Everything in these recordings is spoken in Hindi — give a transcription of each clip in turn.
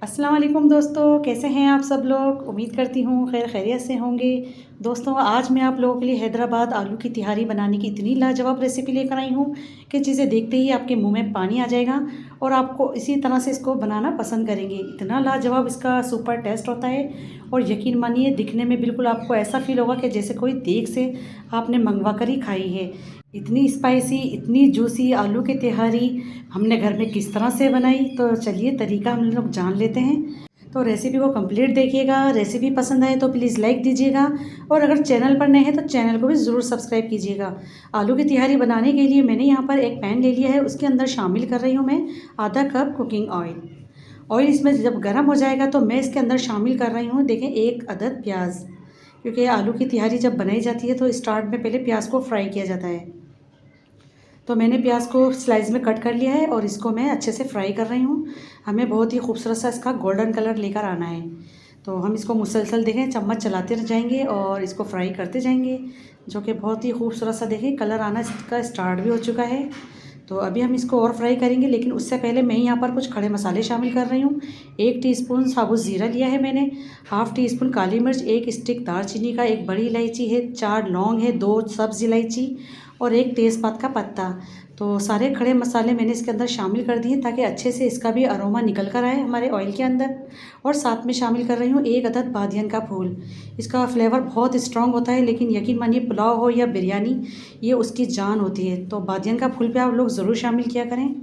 अस्सलाम वालेकुम दोस्तों, कैसे हैं आप सब लोग। उम्मीद करती हूँ खैर खैरियत से होंगे। दोस्तों, आज मैं आप लोगों के लिए हैदराबाद आलू की तिहारी बनाने की इतनी लाजवाब रेसिपी लेकर आई हूँ कि जिसे देखते ही आपके मुंह में पानी आ जाएगा और आपको इसी तरह से इसको बनाना पसंद करेंगे। इतना लाजवाब इसका सुपर टेस्ट होता है और यकीन मानिए दिखने में बिल्कुल आपको ऐसा फील होगा कि जैसे कोई देख से आपने मंगवा कर ही खाई है। इतनी स्पाइसी, इतनी जूसी आलू की तिहारी हमने घर में किस तरह से बनाई, तो चलिए तरीका हम लोग जान लेते हैं। तो रेसिपी को कंप्लीट देखिएगा। रेसिपी पसंद आए तो प्लीज़ लाइक दीजिएगा और अगर चैनल पर नए हैं तो चैनल को भी ज़रूर सब्सक्राइब कीजिएगा। आलू की तिहारी बनाने के लिए मैंने यहाँ पर एक पैन ले लिया है, उसके अंदर शामिल कर रही हूँ मैं आधा कप कुकिंग ऑयल। ऑयल इसमें जब गर्म हो जाएगा तो मैं इसके अंदर शामिल कर रही हूँ, देखें, एक अदद प्याज, क्योंकि आलू की तिहारी जब बनाई जाती है तो स्टार्ट में पहले प्याज को फ्राई किया जाता है। तो मैंने प्याज को स्लाइस में कट कर लिया है और इसको मैं अच्छे से फ्राई कर रही हूँ। हमें बहुत ही खूबसूरत सा इसका गोल्डन कलर लेकर आना है। तो हम इसको मुसलसल देखें चम्मच चलाते रह जाएंगे और इसको फ्राई करते जाएंगे, जो कि बहुत ही खूबसूरत सा देखें कलर आना इसका स्टार्ट भी हो चुका है। तो अभी हम इसको और फ्राई करेंगे, लेकिन उससे पहले मैं यहाँ पर कुछ खड़े मसाले शामिल कर रही हूँ। 1 टीस्पून साबुत ज़ीरा लिया है मैंने, हाफ़ टी स्पून काली मिर्च, 1 स्टिक दालचीनी का, 1 बड़ी इलायची है, 4 लौंग है, 2 सब्ज़ इलायची और 1 तेज़पात का पत्ता। तो सारे खड़े मसाले मैंने इसके अंदर शामिल कर दिए ताकि अच्छे से इसका भी अरोमा निकल कर आए हमारे ऑयल के अंदर। और साथ में शामिल कर रही हूँ 1 अदद बादियन का फूल। इसका फ्लेवर बहुत स्ट्रॉन्ग होता है, लेकिन यकीन मानिए पुलाव हो या बिरयानी, ये उसकी जान होती है। तो बादियन का फूल भी आप लोग ज़रूर शामिल किया करें।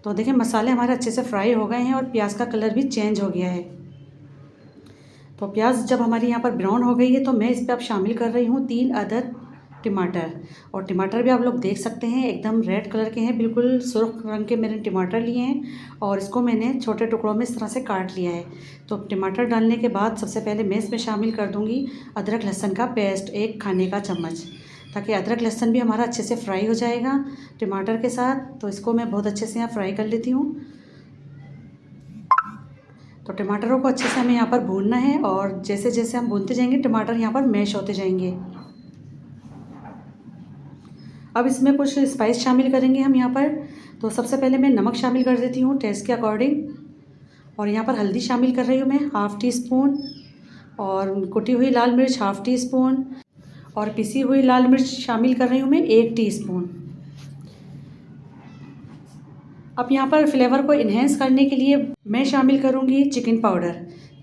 तो देखें मसाले हमारे अच्छे से फ्राई हो गए हैं और प्याज का कलर भी चेंज हो गया है। तो प्याज जब हमारी यहाँ पर ब्राउन हो गई है तो मैं इस पर अब शामिल कर रही हूँ 3 अदद टमाटर। और टमाटर भी आप लोग देख सकते हैं एकदम रेड कलर के हैं, बिल्कुल सुर्ख रंग के मैंने टमाटर लिए हैं और इसको मैंने छोटे टुकड़ों में इस तरह से काट लिया है। तो टमाटर डालने के बाद सबसे पहले मैं इसमें शामिल कर दूँगी अदरक लहसुन का पेस्ट, 1 खाने का चम्मच, ताकि अदरक लहसुन भी हमारा अच्छे से फ्राई हो जाएगा टमाटर के साथ। तो इसको मैं बहुत अच्छे से यहाँ फ्राई कर लेती हूँ। तो टमाटरों को अच्छे से हमें यहाँ पर भूनना है और जैसे जैसे हम भूनते जाएंगे टमाटर यहाँ पर मैश होते जाएंगे। अब इसमें कुछ स्पाइस शामिल करेंगे हम यहाँ पर। तो सबसे पहले मैं नमक शामिल कर देती हूँ टेस्ट के अकॉर्डिंग, और यहाँ पर हल्दी शामिल कर रही हूँ मैं हाफ़ टी स्पून, और कुटी हुई लाल मिर्च हाफ़ टी स्पून, और पिसी हुई लाल मिर्च शामिल कर रही हूँ मैं 1 टीस्पून। अब यहाँ पर फ्लेवर को इन्हेंस करने के लिए मैं शामिल करूँगी चिकन पाउडर,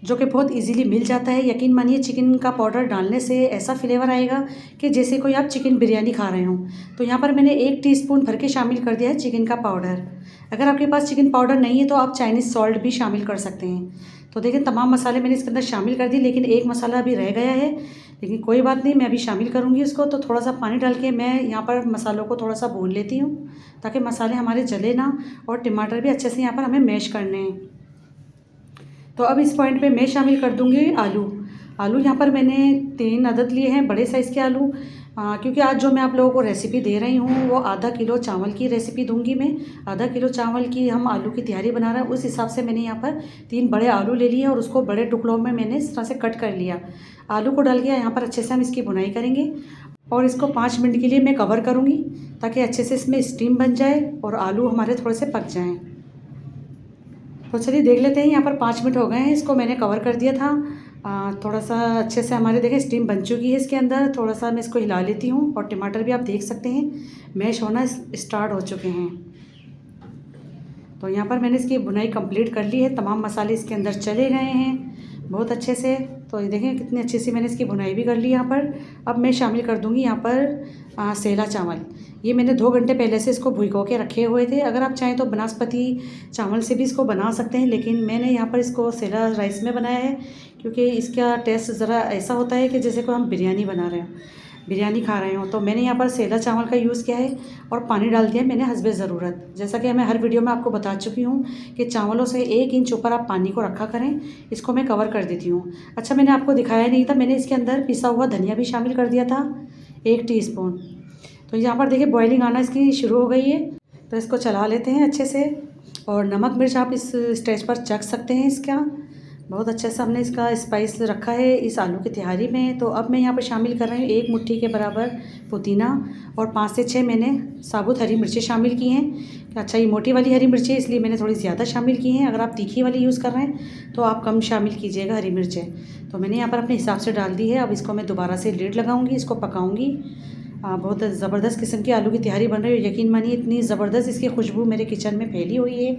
जो कि बहुत इजीली मिल जाता है। यकीन मानिए चिकन का पाउडर डालने से ऐसा फ्लेवर आएगा कि जैसे कोई आप चिकन बिरयानी खा रहे हो। तो यहाँ पर मैंने 1 टीस्पून भर के शामिल कर दिया है चिकन का पाउडर। अगर आपके पास चिकन पाउडर नहीं है तो आप चाइनीज़ सॉल्ट भी शामिल कर सकते हैं। तो देखिए तमाम मसाले मैंने इसके अंदर शामिल कर दिए, लेकिन एक मसाला अभी रह गया है, लेकिन कोई बात नहीं, मैं अभी शामिल करूँगी उसको। तो थोड़ा सा पानी डाल के मैं यहाँ पर मसालों को थोड़ा सा भून लेती हूँ ताकि मसाले हमारे जले ना, और टमाटर भी अच्छे से यहाँ पर हमें मैश करने हैं। तो अब इस पॉइंट पे मैं शामिल कर दूँगी आलू। आलू यहाँ पर मैंने 3 अदद लिए हैं, बड़े साइज़ के आलू। क्योंकि आज जो मैं आप लोगों को रेसिपी दे रही हूँ वो आधा किलो चावल की रेसिपी दूंगी मैं। आधा किलो चावल की हम आलू की तिहारी बना रहे हैं, उस हिसाब से मैंने यहाँ पर 3 बड़े आलू ले लिए और उसको बड़े टुकड़ों में मैंने इस तरह से कट कर लिया। आलू को डाल के यहाँ पर अच्छे से हम इसकी भुनाई करेंगे और इसको 5 मिनट के लिए मैं कवर करूँगी ताकि अच्छे से इसमें स्टीम बन जाए और आलू हमारे थोड़े से पक जाएँ। तो चलिए देख लेते हैं, यहाँ पर 5 मिनट हो गए हैं, इसको मैंने कवर कर दिया था। थोड़ा सा अच्छे से हमारे देखें स्टीम बन चुकी है इसके अंदर। थोड़ा सा मैं इसको हिला लेती हूँ और टमाटर भी आप देख सकते हैं मैश होना स्टार्ट हो चुके हैं। तो यहाँ पर मैंने इसकी बुनाई कंप्लीट कर ली है, तमाम मसाले इसके अंदर चले गए हैं बहुत अच्छे से। तो ये देखें कितनी अच्छी सी मैंने इसकी बुनाई भी कर ली यहाँ पर। अब मैं शामिल कर दूँगी यहाँ पर सेला चावल। ये मैंने 2 घंटे पहले से इसको भिगो के रखे हुए थे। अगर आप चाहें तो बासमती चावल से भी इसको बना सकते हैं, लेकिन मैंने यहाँ पर इसको सेला राइस में बनाया है क्योंकि इसका टेस्ट ज़रा ऐसा होता है कि जैसे को हम बिरयानी बना रहे हो, बिरयानी खा रहे हो। तो मैंने यहाँ पर सेला चावल का यूज़ किया है और पानी डाल दिया मैंने हस्बे ज़रूरत। जैसा कि मैं हर वीडियो में आपको बता चुकी हूँ कि चावलों से 1 इंच ऊपर आप पानी को रखा करें। इसको मैं कवर कर देती हूँ। अच्छा, मैंने आपको दिखाया नहीं था, मैंने इसके अंदर पिसा हुआ धनिया भी शामिल कर दिया था 1 टीस्पून। तो यहाँ पर देखिए बॉइलिंग आना इसकी शुरू हो गई है, तो इसको चला लेते हैं अच्छे से। और नमक मिर्च आप इस स्टेज पर चख सकते हैं इसका। बहुत अच्छे से हमने इसका स्पाइस रखा है इस आलू की तिहारी में। तो अब मैं यहाँ पर शामिल कर रही हूँ 1 मुट्ठी के बराबर पुदीना और 5 से 6 मैंने साबुत हरी मिर्चें शामिल की हैं, अच्छा, ये मोटी वाली हरी मिर्चें इसलिए मैंने थोड़ी ज़्यादा शामिल की हैं। अगर आप तीखी वाली यूज़ कर रहे हैं तो आप कम शामिल कीजिएगा हरी मिर्चें। तो मैंने यहाँ पर अपने हिसाब से डाल दी है। अब इसको मैं दोबारा से लीड लगाऊंगी, इसको पकाऊंगी। बहुत ज़बरदस्त किस्म की आलू की तिहारी बन रही है। यकीन मानिए इतनी ज़बरदस्त इसकी खुशबू मेरे किचन में फैली हुई है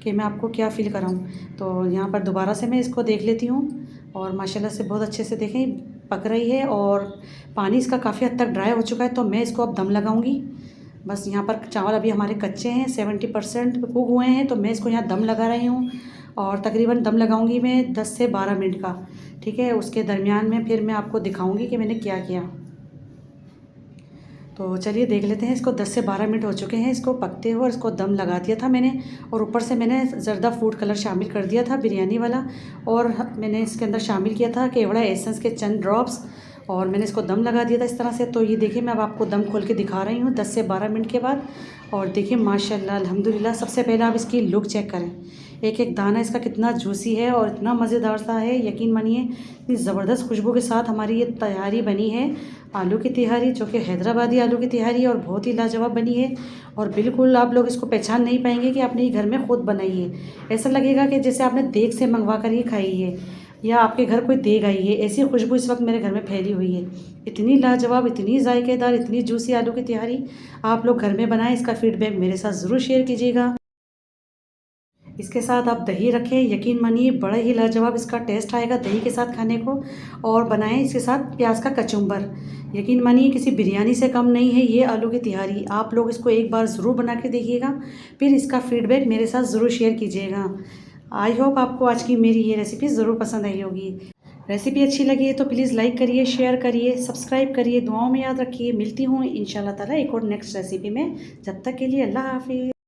कि मैं आपको क्या फ़ील कराऊँ। तो यहाँ पर दोबारा से मैं इसको देख लेती हूँ और माशाल्लाह से बहुत अच्छे से देखें पक रही है और पानी इसका काफ़ी हद तक ड्राई हो चुका है। तो मैं इसको अब दम लगाऊंगी। बस यहाँ पर चावल अभी हमारे कच्चे हैं, 70% कुक हुए हैं। तो मैं इसको यहाँ दम लगा रही हूँ और तकरीबन दम लगाऊंगी मैं 10 से 12 मिनट का। ठीक है, उसके दरमियान में फिर मैं आपको दिखाऊंगी कि मैंने क्या किया। तो चलिए देख लेते हैं। इसको 10 से 12 मिनट हो चुके हैं इसको पकते हुए और इसको दम लगा दिया था मैंने। और ऊपर से मैंने ज़र्दा फूड कलर शामिल कर दिया था बिरयानी वाला। और मैंने इसके अंदर शामिल किया था केवड़ा एसेंस के चंद ड्रॉप्स। और मैंने इसको दम लगा दिया था इस तरह से। तो ये देखिए मैं अब आपको दम खोल के दिखा रही हूँ 10 से 12 मिनट के बाद। और देखिए माशाल्लाह अल्हम्दुलिल्लाह। सबसे पहले आप इसकी लुक चेक करें, एक एक दाना इसका कितना जूसी है और इतना मज़ेदार सा है। यकीन मानिए इतनी ज़बरदस्त खुशबू के साथ हमारी ये तैयारी बनी है आलू की तिहारी, जो कि हैदराबादी आलू की तिहारी और बहुत ही लाजवाब बनी है। और बिल्कुल आप लोग इसको पहचान नहीं पाएंगे कि आपने ये घर में खुद बनाई है। ऐसा लगेगा कि जैसे आपने देग से मंगवा कर ये खाई है या आपके घर कोई देग आई है। ऐसी खुशबू इस वक्त मेरे घर में फैली हुई है। इतनी लाजवाब, इतनी जायकेदार, इतनी जूसी आलू की तिहारी आप लोग घर में बनाएं। इसका फीडबैक मेरे साथ ज़रूर शेयर कीजिएगा। इसके साथ आप दही रखें, यकीन मानिए बड़ा ही लाजवाब इसका टेस्ट आएगा दही के साथ खाने को। और बनाएं इसके साथ प्याज का कचुम्बर, यकीन मानिए किसी बिरयानी से कम नहीं है ये आलू की तिहारी। आप लोग इसको एक बार ज़रूर बना के देखिएगा, फिर इसका फीडबैक मेरे साथ ज़रूर शेयर कीजिएगा। आई होप आपको आज की मेरी ये रेसिपी ज़रूर पसंद आई होगी। रेसिपी अच्छी लगी है तो प्लीज़ लाइक करिए, शेयर करिए, सब्सक्राइब करिए, दुआओं में याद रखिए। मिलती हूँ इंशाल्लाह ताला एक और नेक्स्ट रेसिपी में। जब तक के लिए अल्लाह हाफिज़।